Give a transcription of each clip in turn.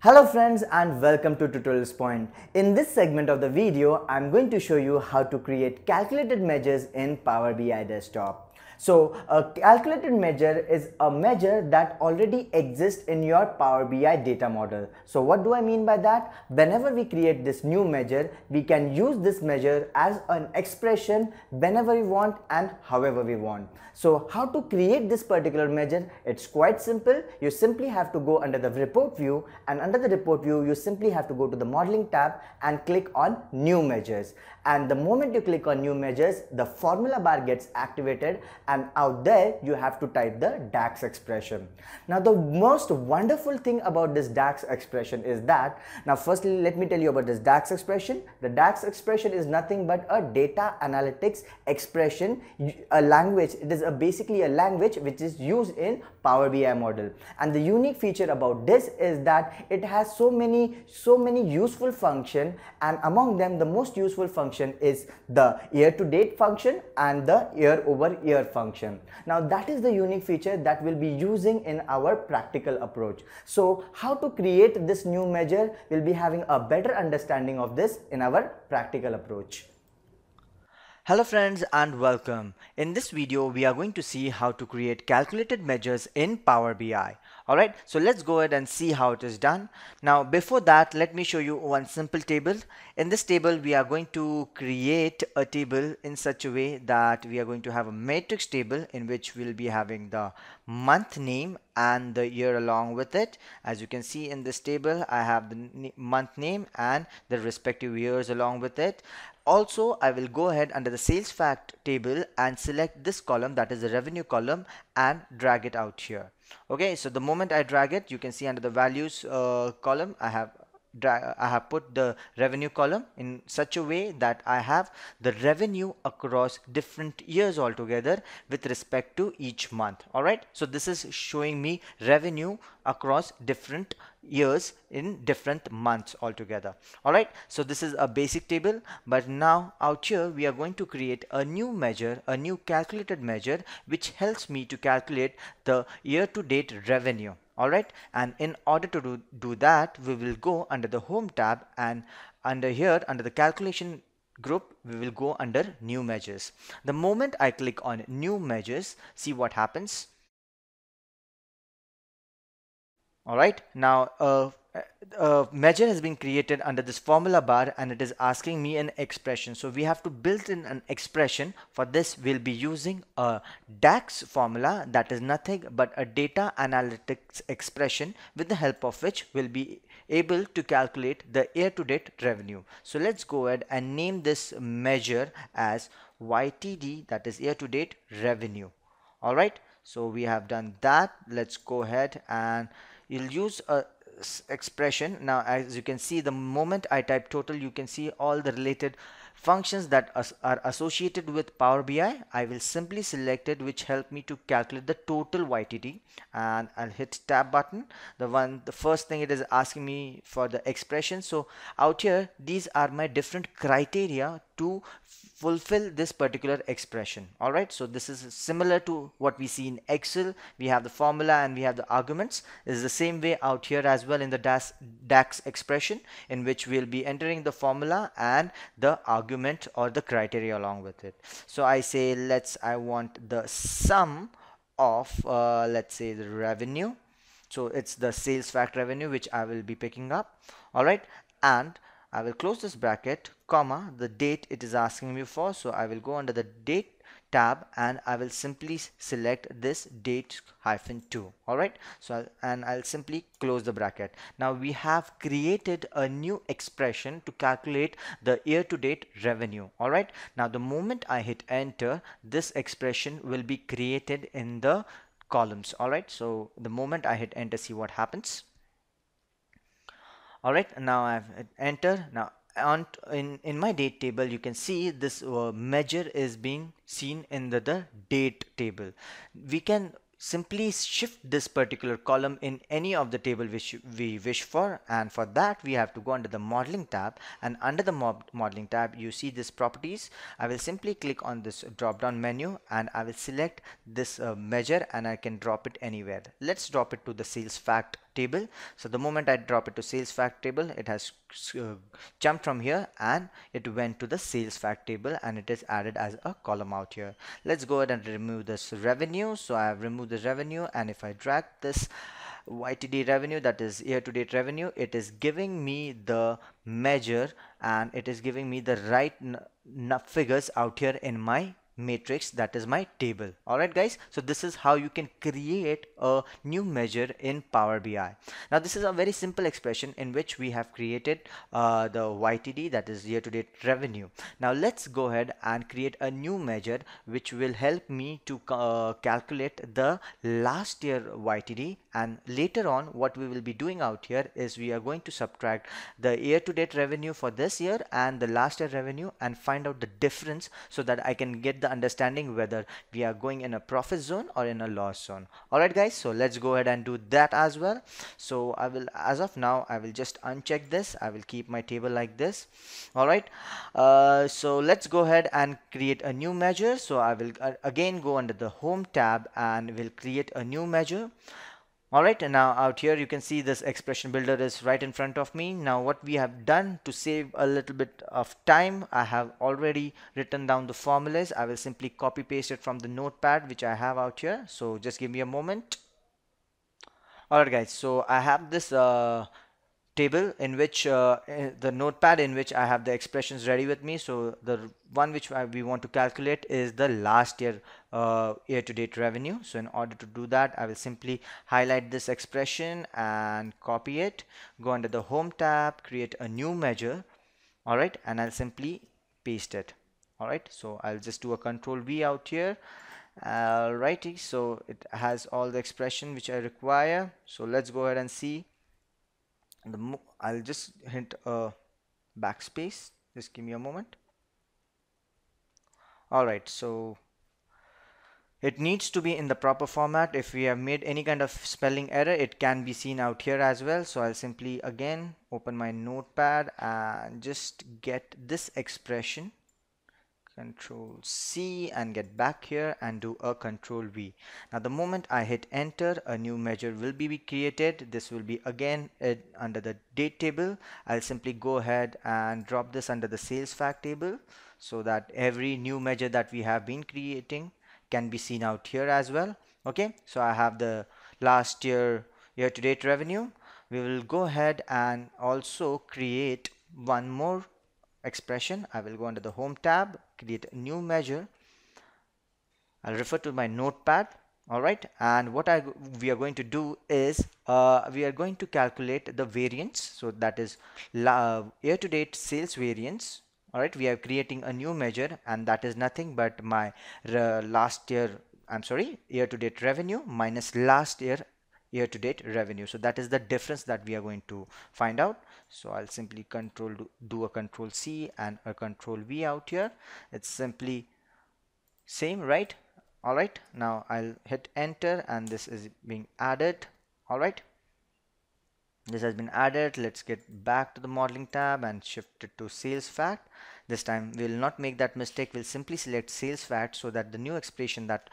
Hello friends and welcome to Tutorials Point. In this segment of the video, I'm going to show you how to create calculated measures in Power BI Desktop. So a calculated measure is a measure that already exists in your Power BI data model. So what do I mean by that? Whenever we create this new measure, we can use this measure as an expression whenever we want and however we want. So how to create this particular measure? It's quite simple. You simply have to go under the report view, and under the report view you simply have to go to the modeling tab and click on new measures. And the moment you click on new measures, the formula bar gets activated, and out there you have to type the DAX expression. Now the most wonderful thing about this DAX expression is that, now firstly let me tell you about this DAX expression. The DAX expression is nothing but a data analytics expression, a language. It is basically a language which is used in Power BI model. And the unique feature about this is that it has so many useful functions, and among them the most useful function is the year to date function and the year over year function. Now that is the unique feature that we'll be using in our practical approach. So how to create this new measure, we'll be having a better understanding of this in our practical approach. Hello friends and welcome. In this video we are going to see how to create calculated measures in Power BI. Alright, so let's go ahead and see how it is done. Now before that, let me show you one simple table. In this table we are going to create a table in such a way that we are going to have a matrix table in which we'll be having the month name and the year along with it. As you can see in this table, I have the month name and the respective years along with it. Also, I will go ahead under the sales fact table and select this column, that is the revenue column, and drag it out here. Okay, so the moment I drag it, you can see under the values column, I have put the revenue column in such a way that I have the revenue across different years altogether with respect to each month. Alright, so this is showing me revenue across different years in different months altogether. Alright, so this is a basic table, but now out here we are going to create a new measure, a new calculated measure which helps me to calculate the year to date revenue. Alright, and in order to do that, we will go under the home tab, and under here under the calculation group we will go under new measures. The moment I click on new measures, see what happens. Alright, now a measure has been created under this formula bar, and it is asking me an expression. So we have to build in an expression. For this we'll be using a DAX formula, that is nothing but a data analytics expression, with the help of which we'll be able to calculate the year to date revenue. So let's go ahead and name this measure as YTD, that is year to date revenue. Alright, so we have done that. Let's go ahead and you'll use a expression. Now as you can see, the moment I type total, you can see all the related functions that are associated with Power BI. I will simply select it, which help me to calculate the total YTD, and I'll hit tab button. The first thing it is asking me for the expression. So out here these are my different criteria to fulfill this particular expression. Alright, so this is similar to what we see in Excel. We have the formula and we have the arguments. It is the same way out here as well in the DAX expression, in which we'll be entering the formula and the argument or the criteria along with it. So I say I want the sum of let's say the revenue. So it's the sales fact revenue which I will be picking up. Alright, and I will close this bracket, comma, the date it is asking me for. So I will go under the date tab and I will simply select this date -2. Alright, so I'll simply close the bracket. Now we have created a new expression to calculate the year to date revenue. Alright, now the moment I hit enter, this expression will be created in the columns. Alright, so the moment I hit enter, see what happens. Alright, now I've hit enter. Now in my date table, you can see this measure is being seen in the date table. We can simply shift this particular column in any of the table which we wish for, and for that we have to go under the modeling tab, and under the modeling tab you see this properties. I will simply click on this drop down menu and I will select this measure, and I can drop it anywhere. Let's drop it to the sales fact table. So the moment I drop it to sales fact table, it has jumped from here and it went to the sales fact table and it is added as a column out here. Let's go ahead and remove this revenue. So I have removed this revenue, and if I drag this YTD revenue, that is year to date revenue, it is giving me the measure and it is giving me the right figures out here in my matrix, that is my table. Alright guys, so this is how you can create a new measure in Power BI. Now this is a very simple expression in which we have created the YTD, that is year to date revenue. Now let's go ahead and create a new measure which will help me to calculate the last year YTD, and later on what we will be doing out here is we are going to subtract the year to date revenue for this year and the last year revenue and find out the difference so that I can get the understanding whether we are going in a profit zone or in a loss zone. Alright guys, so let's go ahead and do that as well. So I will, as of now, I will just uncheck this. I will keep my table like this. Alright, so let's go ahead and create a new measure. So I will again go under the home tab and will create a new measure. Alright, and now out here you can see this expression builder is right in front of me. Now what we have done to save a little bit of time, I have already written down the formulas. I will simply copy paste it from the notepad which I have out here. So just give me a moment. Alright guys, so I have this table in which the notepad in which I have the expressions ready with me. So the one which we want to calculate is the last year year to date revenue. So in order to do that, I will simply highlight this expression and copy it, go under the home tab, create a new measure. All right, and I'll simply paste it. All right, so I'll just do a control V out here. Alrighty, so it has all the expression which I require. So let's go ahead and see. I'll just hit a backspace. Just give me a moment. Alright, so it needs to be in the proper format. If we have made any kind of spelling error, it can be seen out here as well. So I'll simply again open my notepad and just get this expression, Control C, and get back here and do a Control V. Now the moment I hit enter, a new measure will be created. This will be again under the date table. I'll simply go ahead and drop this under the sales fact table so that every new measure that we have been creating can be seen out here as well. Okay, so I have the last year to date revenue. We will go ahead and also create one more expression. I will go under the home tab, create a new measure. I'll refer to my notepad. All right, and what we are going to do is we are going to calculate the variance. So that is year to date sales variance. All right, we are creating a new measure, and that is nothing but my year to date revenue minus last year to date revenue. So that is the difference that we are going to find out. So I'll simply do a Control C and a Control V out here. It's simply same, right? All right, now I'll hit enter and this is being added. All right, this has been added. Let's get back to the modeling tab and shift it to sales fact. This time we will not make that mistake. We'll simply select sales fact so that the new expression that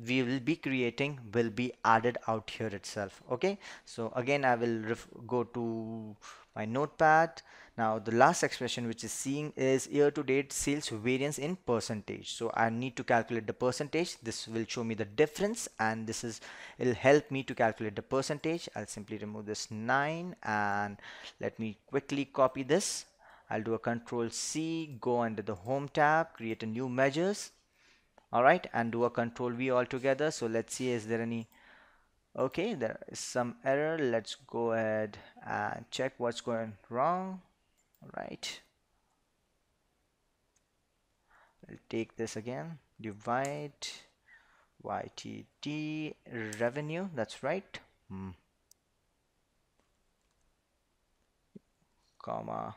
we will be creating will be added out here itself. Okay, so again I will go to my notepad. Now the last expression which is seeing is year to date sales variance in percentage. So I need to calculate the percentage. This will show me the difference, and it'll help me to calculate the percentage. I'll simply remove this 9 and let me quickly copy this. I'll do a Control C, go under the home tab, create a new measures. All right, and do a Control V altogether. So let's see, is there any, okay, there is some error. Let's go ahead and check what's going wrong. All right, I'll take this again, divide YTD revenue, that's right, comma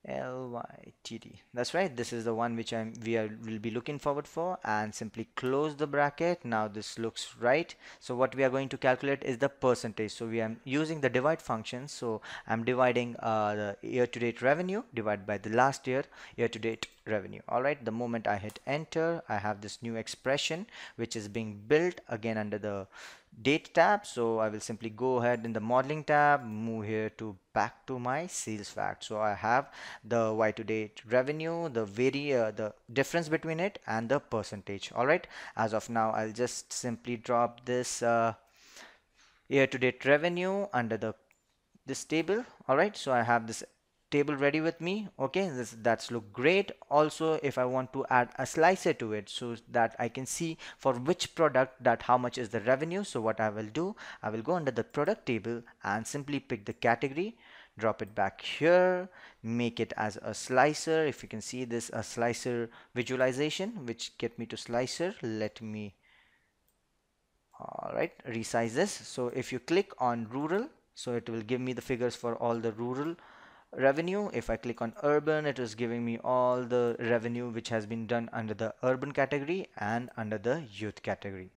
LYTD. That's right. This is the one which will be looking forward for, and simply close the bracket. Now this looks right. So what we are going to calculate is the percentage. So we are using the divide function. So I'm dividing the year to date revenue divided by the last year to date revenue. All right. The moment I hit enter, I have this new expression which is being built again under the date tab. So I will simply go ahead in the modeling tab, move here to back to my sales fact. So I have the Y to date revenue, the difference between it and the percentage. All right. As of now, I'll just simply drop this year to date revenue under the this table. All right, so I have this table ready with me. Okay, that's look great. Also, if I want to add a slicer to it so that I can see for which product that how much is the revenue, so what I will do, I will go under the product table and simply pick the category, drop it back here, make it as a slicer. If you can see this, a slicer visualization which get me to slicer. Let me, all right, resize this. So if you click on rural, so it will give me the figures for all the rural revenue. If I click on urban, it is giving me all the revenue which has been done under the urban category and under the youth category.